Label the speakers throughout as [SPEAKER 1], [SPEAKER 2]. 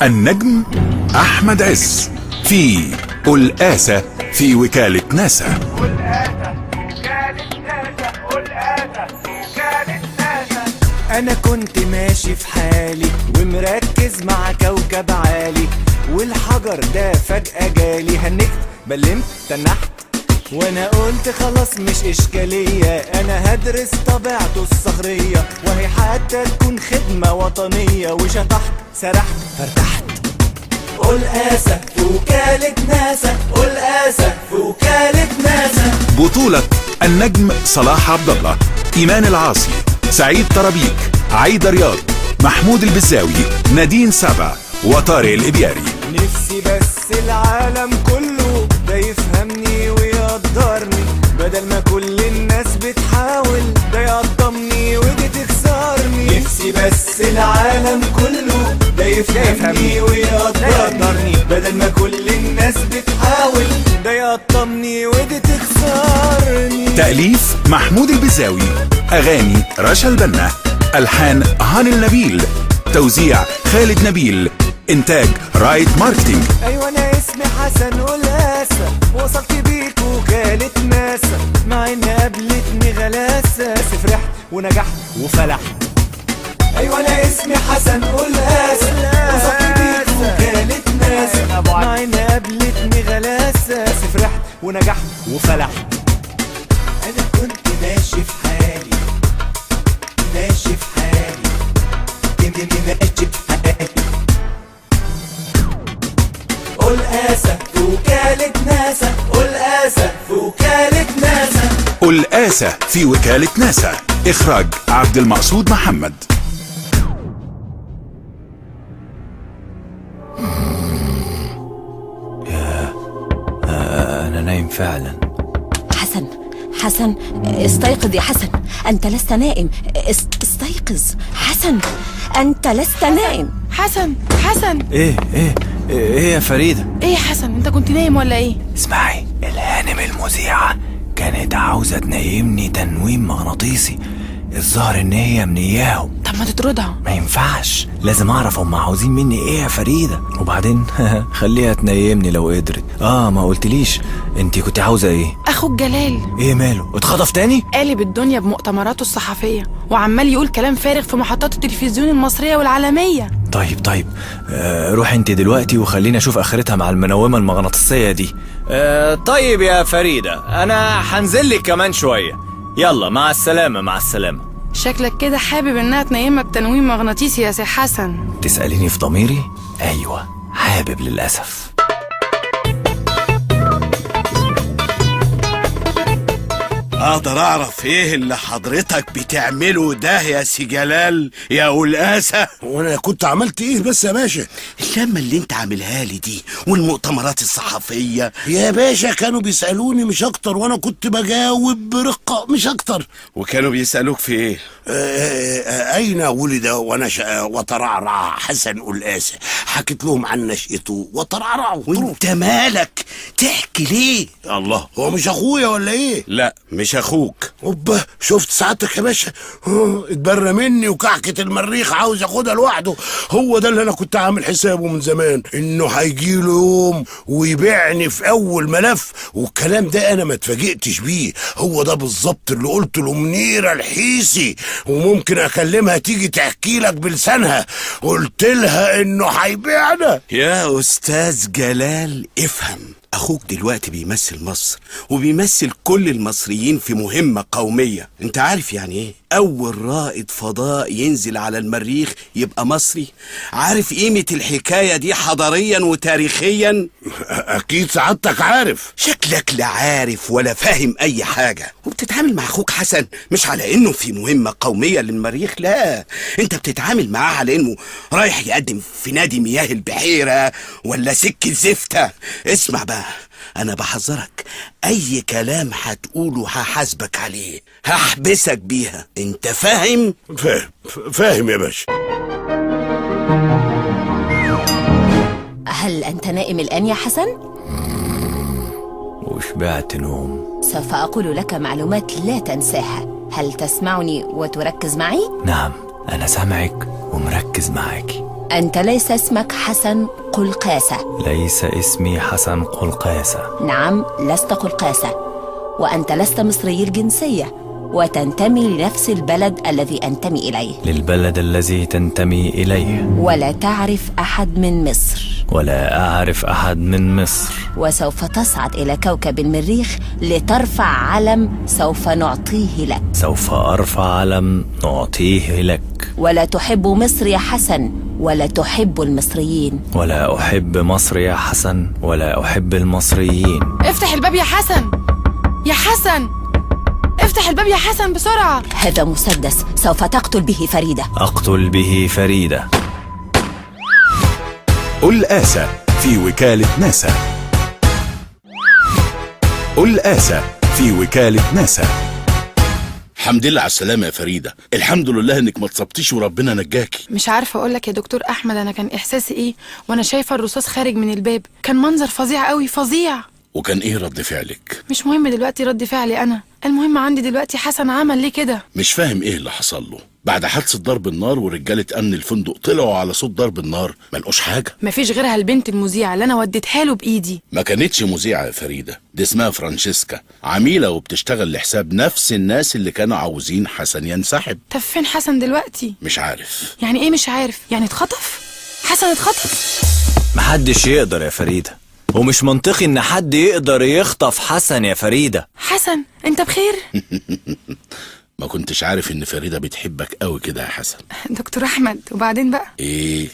[SPEAKER 1] النجم أحمد عز في القاسة في وكالة ناسا.
[SPEAKER 2] أنا كنت ماشي في حالي ومركز مع كوكب عالي، والحجر ده فجأة جالي، هنكت بلمت تنحت وانا قلت خلاص مش اشكالية، انا هدرس طبيعته الصخرية وهي حتى تكون خدمة وطنية، وشطحت سرحت فارتحت. القاسة في وكالة ناسا، القاسة في وكالة ناسا.
[SPEAKER 1] بطولة النجم صلاح عبد الله، إيمان العاصي، سعيد طرابيك، عايدة رياض، محمود البزاوي، نادين سابا، وطارق الإبياري.
[SPEAKER 2] نفسي بس العالم كله ده يفهمني ويقدرني، بدل ما كل الناس بتحاول ده يقطمني ودي تخسرني. نفسي بس العالم كله ده يفهمني ويقدرني، بدل ما كل الناس بتحاول ده يقطمني ودي تخسرني.
[SPEAKER 1] تأليف محمود البزاوي، أغاني رشا البنا، ألحان هاني النبيل، توزيع خالد نبيل، إنتاج رايت ماركتينج.
[SPEAKER 2] أيوة أنا اسمي حسن والقاسة، وصلت بيك وكالة ناسا، مع إن قابلتني غلاسة، بس فرحت ونجحت وفلحت. أيوة أنا اسمي حسن والقاسة، وصلت بيك وكالة ناسا، مع إن قابلتني غلاسة، بس فرحت ونجحت وفلحت. أنا كنت ماشي في حالي، ماشي في حالي، ماشي في حالي. القاسة في وكالة ناسا، القاسة في وكالة ناسا.
[SPEAKER 1] القاسة في وكالة ناسا، إخراج عبد المقصود محمد.
[SPEAKER 3] أنا نايم فعلا.
[SPEAKER 4] حسن استيقظ يا حسن، أنت لست نائم. استيقظ حسن، أنت لست نائم.
[SPEAKER 5] حسن
[SPEAKER 3] إيه يا فريدة؟
[SPEAKER 5] ايه يا حسن، انت كنت نايم ولا ايه؟
[SPEAKER 3] اسمعي، الهانم المذيعة كانت عاوزة تنيمني تنويم مغناطيسي، الظاهر ان هي منياهم.
[SPEAKER 5] طب ما تطردها.
[SPEAKER 3] ما ينفعش، لازم اعرف هم عاوزين مني ايه يا فريدة، وبعدين خليها تنيمني لو قدرت. ما قلتليش انتي كنت عاوزة ايه؟
[SPEAKER 5] اخوك جلال
[SPEAKER 3] ايه ماله؟ اتخطف تاني؟
[SPEAKER 5] قالب الدنيا بمؤتمراته الصحفية، وعمال يقول كلام فارغ في محطات التلفزيون المصرية والعالمية.
[SPEAKER 3] طيب روح انت دلوقتي وخليني اشوف اخرتها مع المنومة المغناطيسية دي. طيب يا فريدة، انا هنزلك كمان شوية. يلا مع السلامة. مع السلامة.
[SPEAKER 5] شكلك كده حابب انها تنيمك تنويم مغناطيسي يا سي حسن.
[SPEAKER 3] تسأليني في ضميري؟ ايوه حابب للأسف.
[SPEAKER 6] اقدر اعرف ايه اللي حضرتك بتعمله ده يا سي جلال يا القاسة؟
[SPEAKER 7] وانا كنت عملت ايه بس يا باشا؟
[SPEAKER 6] اللمة اللي انت عاملها لي دي والمؤتمرات الصحفية
[SPEAKER 7] يا باشا كانوا بيسألوني مش اكتر، وانا كنت بجاوب برقة مش اكتر.
[SPEAKER 6] وكانوا بيسألوك في ايه؟
[SPEAKER 7] اين ولد ونشأ وترعرع حسن القاسة؟ حكيت لهم عن نشأته وترعرعه.
[SPEAKER 6] وانت مالك تحكي ليه؟
[SPEAKER 7] الله، هو مش اخويا ولا ايه؟
[SPEAKER 6] لا مش اخوك.
[SPEAKER 7] اوبا، شفت سعادتك يا باشا؟ اتبرى مني وكعكة المريخ عاوز ياخدها لوحده. هو ده اللي انا كنت عامل حسابه من زمان، انه هيجيله يوم ويبيعني في اول ملف، والكلام ده انا ما اتفاجئتش بيه. هو ده بالظبط اللي قلت لمنيرة الحيسي، وممكن اكلمها تيجي تحكي لك بلسانها. قلت لها انه هيبيعنا.
[SPEAKER 6] يا استاذ جلال افهم، اخوك دلوقتي بيمثل مصر وبيمثل كل المصريين في مهمة قومية. انت عارف يعني ايه اول رائد فضاء ينزل على المريخ يبقى مصري؟ عارف قيمة الحكاية دي حضاريا وتاريخيا؟
[SPEAKER 7] اكيد سعادتك عارف.
[SPEAKER 6] شكلك لا عارف ولا فاهم اي حاجة، وبتتعامل مع اخوك حسن مش على انه في مهمة قومية للمريخ، لا، انت بتتعامل معاه على انه رايح يقدم في نادي مياه البحيرة ولا سكة زفتة. اسمع بقى، انا بحذرك، اي كلام هتقوله هحاسبك عليه، هحبسك بيها. انت فاهم؟
[SPEAKER 7] فاهم يا باشا.
[SPEAKER 4] هل أنت نائم الآن يا حسن؟
[SPEAKER 3] وشبعت نوم.
[SPEAKER 4] سوف أقول لك معلومات لا تنساها، هل تسمعني وتركز معي؟
[SPEAKER 3] نعم، أنا سامعك ومركز معاكي.
[SPEAKER 4] أنت ليس اسمك حسن قلقاسة.
[SPEAKER 3] ليس اسمي حسن قلقاسة.
[SPEAKER 4] نعم، لست قلقاسة، وأنت لست مصري الجنسية، وتنتمي لنفس البلد الذي أنتمي إليه.
[SPEAKER 3] للبلد الذي تنتمي إليه.
[SPEAKER 4] ولا تعرف أحد من مصر.
[SPEAKER 3] ولا أعرف أحد من مصر.
[SPEAKER 4] وسوف تصعد إلى كوكب المريخ لترفع علم سوف نعطيه لك.
[SPEAKER 3] سوف أرفع علم نعطيه لك.
[SPEAKER 4] ولا تحب مصر يا حسن، ولا تحب المصريين.
[SPEAKER 3] ولا أحب مصر يا حسن، ولا أحب المصريين.
[SPEAKER 5] افتح الباب يا حسن، يا حسن افتح الباب يا حسن بسرعة.
[SPEAKER 4] هذا مسدس، سوف تقتل به فريدة.
[SPEAKER 3] أقتل به فريدة.
[SPEAKER 1] قلقاسة في وكالة ناسا. قلقاسة في وكالة ناسا.
[SPEAKER 6] الحمد لله على السلامة يا فريدة. الحمد لله انك ما اتصبتيش وربنا نجاكي.
[SPEAKER 5] مش عارفة أقولك يا دكتور أحمد أنا كان إحساسي إيه وأنا شايفة الرصاص خارج من الباب. كان منظر فظيع قوي، فظيع.
[SPEAKER 6] وكان ايه رد فعلك؟
[SPEAKER 5] مش مهم دلوقتي رد فعلي أنا، المهم عندي دلوقتي حسن عمل ليه كده.
[SPEAKER 6] مش فاهم ايه اللي حصل له بعد حادثة ضرب النار، ورجالة امن الفندق طلعوا على صوت ضرب النار ملقوش حاجة.
[SPEAKER 5] مفيش غيرها البنت المذيعة اللي أنا وديتها له بإيدي.
[SPEAKER 6] ما كانتش مذيعة يا فريدة، دي اسمها فرانشيسكا، عميلة وبتشتغل لحساب نفس الناس اللي كانوا عاوزين حسن ينسحب.
[SPEAKER 5] طب فين حسن دلوقتي؟
[SPEAKER 6] مش عارف.
[SPEAKER 5] يعني إيه مش عارف؟ يعني اتخطف؟ حسن اتخطف؟
[SPEAKER 3] محدش يقدر يا فريدة، ومش منطقي إن حد يقدر يخطف حسن يا فريدة.
[SPEAKER 5] حسن أنت بخير؟
[SPEAKER 6] ما كنتش عارف ان فريدة بتحبك قوي كده يا حسن.
[SPEAKER 5] دكتور أحمد وبعدين بقى؟
[SPEAKER 6] ايه؟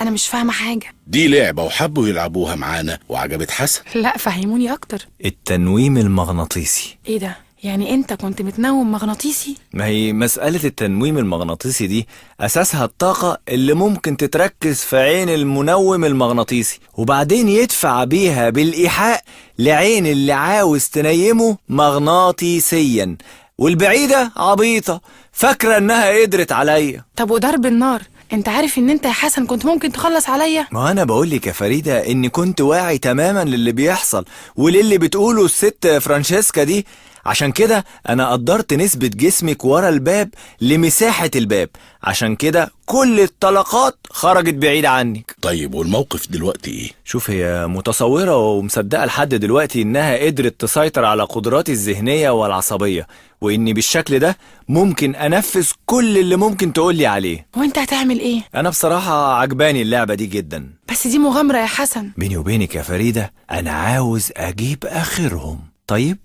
[SPEAKER 5] أنا مش فاهمة حاجة.
[SPEAKER 6] دي لعبة وحبوا يلعبوها معانا وعجبت حسن.
[SPEAKER 5] لا فهموني أكتر.
[SPEAKER 3] التنويم المغناطيسي.
[SPEAKER 5] إيه ده؟ يعني أنت كنت متنوم مغناطيسي؟
[SPEAKER 3] ما هي مسألة التنويم المغناطيسي دي أساسها الطاقة اللي ممكن تتركز في عين المنوم المغناطيسي، وبعدين يدفع بيها بالإيحاء لعين اللي عاوز تنيمه مغناطيسيا، والبعيدة عبيطة فاكرة إنها قدرت عليا.
[SPEAKER 5] طب وضرب النار؟ انت عارف ان انت يا حسن كنت ممكن تخلص عليا؟
[SPEAKER 3] ما انا بقولك يا فريدة اني كنت واعي تماما للي بيحصل وللي بتقوله الست فرانشيسكا دي، عشان كده انا قدرت نسبة جسمك ورا الباب لمساحة الباب، عشان كده كل الطلقات خرجت بعيد عنك.
[SPEAKER 6] طيب والموقف دلوقتي ايه؟
[SPEAKER 3] شوف، هي متصورة ومصدقة لحد دلوقتي انها قدرت تسيطر على قدراتي الذهنية والعصبية، واني بالشكل ده ممكن انفذ كل اللي ممكن تقولي عليه.
[SPEAKER 5] وانت هتعمل ايه؟
[SPEAKER 3] انا بصراحة عجباني اللعبة دي جدا.
[SPEAKER 5] بس دي مغامرة يا حسن.
[SPEAKER 3] بيني وبينك يا فريدة انا عاوز اجيب اخرهم. طيب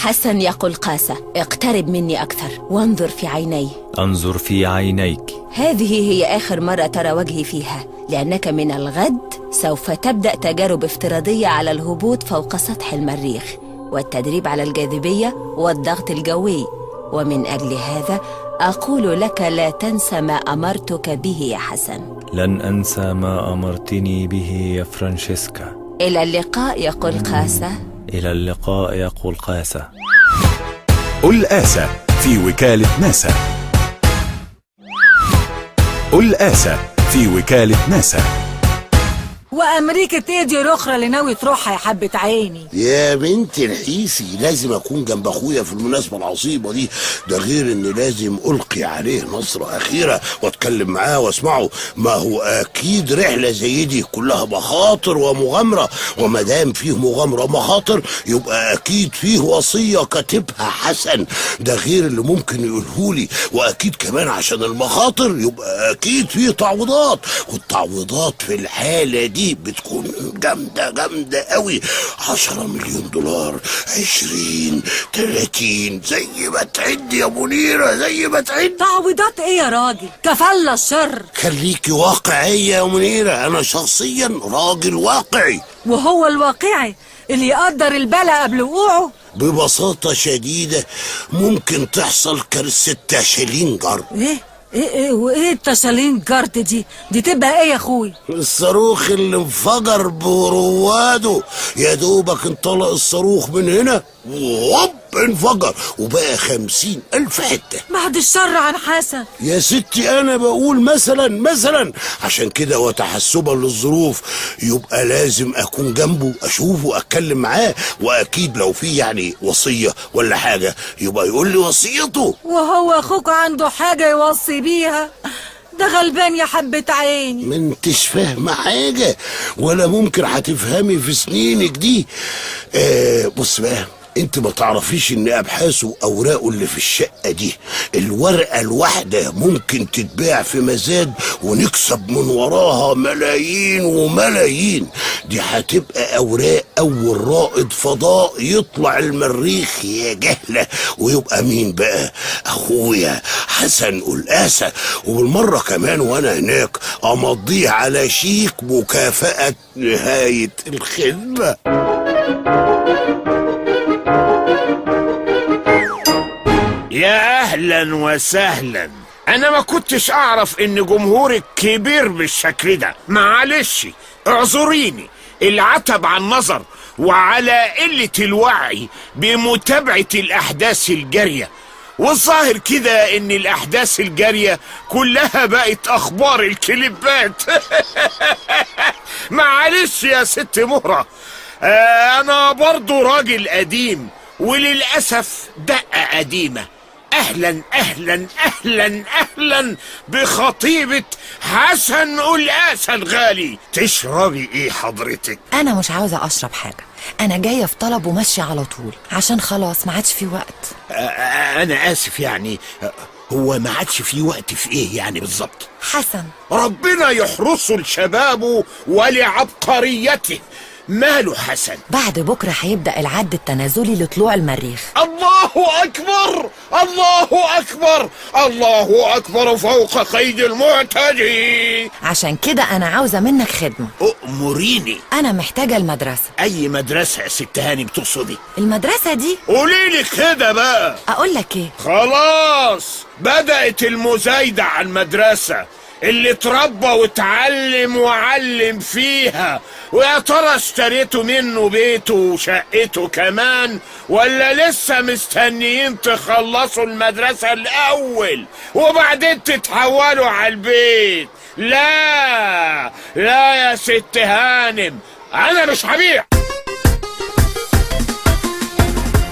[SPEAKER 4] حسن يا قلقاسة، اقترب مني أكثر وانظر في عيني.
[SPEAKER 3] انظر في عينيك.
[SPEAKER 4] هذه هي آخر مرة ترى وجهي فيها، لأنك من الغد سوف تبدأ تجارب افتراضية على الهبوط فوق سطح المريخ والتدريب على الجاذبية والضغط الجوي، ومن أجل هذا أقول لك لا تنسى ما أمرتك به يا حسن.
[SPEAKER 3] لن أنسى ما أمرتني به يا فرانشيسكا.
[SPEAKER 4] إلى اللقاء يا قلقاسة.
[SPEAKER 3] إلى اللقاء يا قلقاسة.
[SPEAKER 1] قلقاسة في وكالة ناسا. قلقاسة في وكالة ناسا.
[SPEAKER 8] وأمريكا ايه دي الأخرى اللي ناوي تروحها يا حبة عيني؟
[SPEAKER 7] يا بنتي الحيسي، لازم اكون جنب اخويا في المناسبة العصيبة دي، ده غير ان لازم القي عليه نظرة اخيرة واتكلم معاه واسمعه. ما هو اكيد رحلة زي دي كلها مخاطر ومغامرة، وما دام فيه مغامرة ومخاطر يبقى اكيد فيه وصية كاتبها حسن، ده غير اللي ممكن يقولهولي. واكيد كمان عشان المخاطر يبقى اكيد فيه تعويضات، والتعويضات في الحالة دي بتكون جامدة قوي. 10 مليون دولار، 20 30 زي ما تعد يا منيرة، زي ما تعد.
[SPEAKER 8] تعويضات ايه يا راجل؟ كفالة الشر.
[SPEAKER 7] خليكي واقعية يا منيرة، انا شخصيا راجل واقعي.
[SPEAKER 8] وهو الواقعي اللي يقدر البلا قبل وقوعه.
[SPEAKER 7] ببساطة شديدة ممكن تحصل كارثة شالينجر.
[SPEAKER 8] ايه وايه التشالين جارد دي تبقى ايه يا اخوي؟
[SPEAKER 7] الصاروخ اللي انفجر برواده، يا دوبك انطلق الصاروخ من هنا ووب انفجر وبقى 50,000 حتة.
[SPEAKER 8] بعد الشر عن حسن.
[SPEAKER 7] يا ستي انا بقول مثلا عشان كده وتحسبا للظروف يبقى لازم اكون جنبه، اشوفه، اتكلم معاه، واكيد لو في يعني وصية ولا حاجة يبقى يقول لي وصيته.
[SPEAKER 8] وهو اخوك عنده حاجة يوصي بيها؟ ده غلبان يا حبة عيني.
[SPEAKER 7] ما انتش فاهمة حاجة ولا ممكن هتفهمي في سنينك دي. بص بقى، انت ما تعرفيش ان ابحاثه واوراقه اللي في الشقة دي الورقة الواحدة ممكن تتباع في مزاد ونكسب من وراها ملايين وملايين. دي هتبقى اوراق اول رائد فضاء يطلع المريخ يا جهلة، ويبقى مين بقى؟ اخويا حسن قلقاسة. وبالمرة كمان وانا هناك امضيه على شيك مكافأة نهاية الخدمة.
[SPEAKER 9] يا اهلا وسهلا. انا ما كنتش اعرف ان جمهورك كبير بالشكل ده، معلش اعذريني. العتب عن النظر وعلى قلة الوعي بمتابعة الاحداث الجارية، والظاهر كده ان الاحداث الجارية كلها بقت اخبار الكليبات. معلش يا ست مهرة، انا برضو راجل قديم وللأسف دقة قديمة. أهلا أهلا أهلا أهلا بخطيبة حسن قلقاسة الغالي. تشربي إيه حضرتك؟
[SPEAKER 10] أنا مش عاوزة أشرب حاجة، أنا جاية في طلب وماشية على طول عشان خلاص ما عادش في وقت.
[SPEAKER 9] أنا آسف يعني، هو ما عادش في وقت في إيه يعني بالظبط؟
[SPEAKER 10] حسن
[SPEAKER 9] ربنا يحرسه لشبابه ولعبقريته. ماله حسن؟
[SPEAKER 10] بعد بكرة هيبدأ العد التنازلي لطلوع المريخ.
[SPEAKER 9] الله أكبر الله أكبر الله أكبر فوق قيد المعتدي.
[SPEAKER 10] عشان كده أنا عاوزة منك خدمة.
[SPEAKER 9] أؤمريني.
[SPEAKER 10] أنا محتاجة المدرسة.
[SPEAKER 9] أي مدرسة يا ست هاني بتقصدي؟
[SPEAKER 10] المدرسة دي
[SPEAKER 9] قوليلي كده بقى.
[SPEAKER 10] أقول لك إيه؟
[SPEAKER 9] خلاص بدأت المزايدة على المدرسة اللي اتربى واتعلم وعلم فيها. ويا ترى اشتريتوا منه بيته وشقته كمان، ولا لسه مستنيين تخلصوا المدرسة الأول وبعدين تتحولوا على البيت؟ لا لا يا ست هانم، أنا مش هبيع.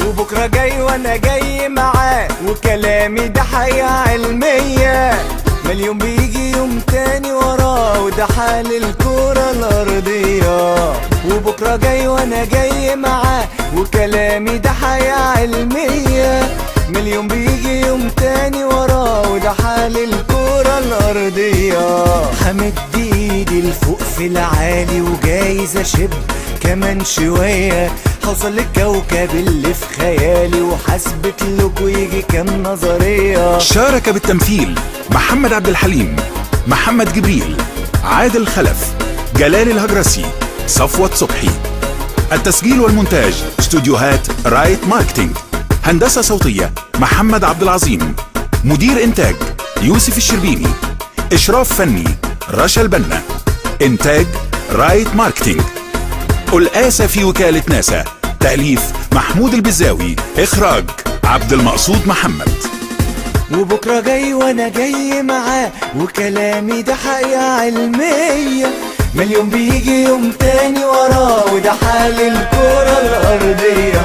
[SPEAKER 2] وبكرة جاي وانا جاي معاه، وكلامي ده حقيقة علمية. مليون بيجي يوم تاني وراه، وده حال الكرة الأرضية. وبكرة جاي وانا جاي معاه، وكلامي ده حقيقة علمية. مليون بيجي يوم تاني وراه، وده حال الكرة الأرضية. همد ايدي لفوق في العالي وجايز اشب كمان شوية. هوصل للكوكب اللي في خيالي وحسبت لكوا يجي كام نظرية.
[SPEAKER 1] شارك بالتمثيل محمد عبد الحليم، محمد جبريل، عادل خلف، جلال الهجرسي، صفوة صبحي. التسجيل والمونتاج استوديوهات رايت ماركتينج. هندسة صوتية محمد عبد العظيم. مدير إنتاج يوسف الشربيني. إشراف فني رشا البنا. إنتاج رايت ماركتينج. قلقاسة في وكالة ناسا. تأليف محمود البزاوي. إخراج عبد المقصود محمد.
[SPEAKER 2] وبكرة جاي وانا جاي معاه، وكلامي ده حقيقة علمية. مليون بيجي يوم تاني وراه، وده حال الكرة الأرضية.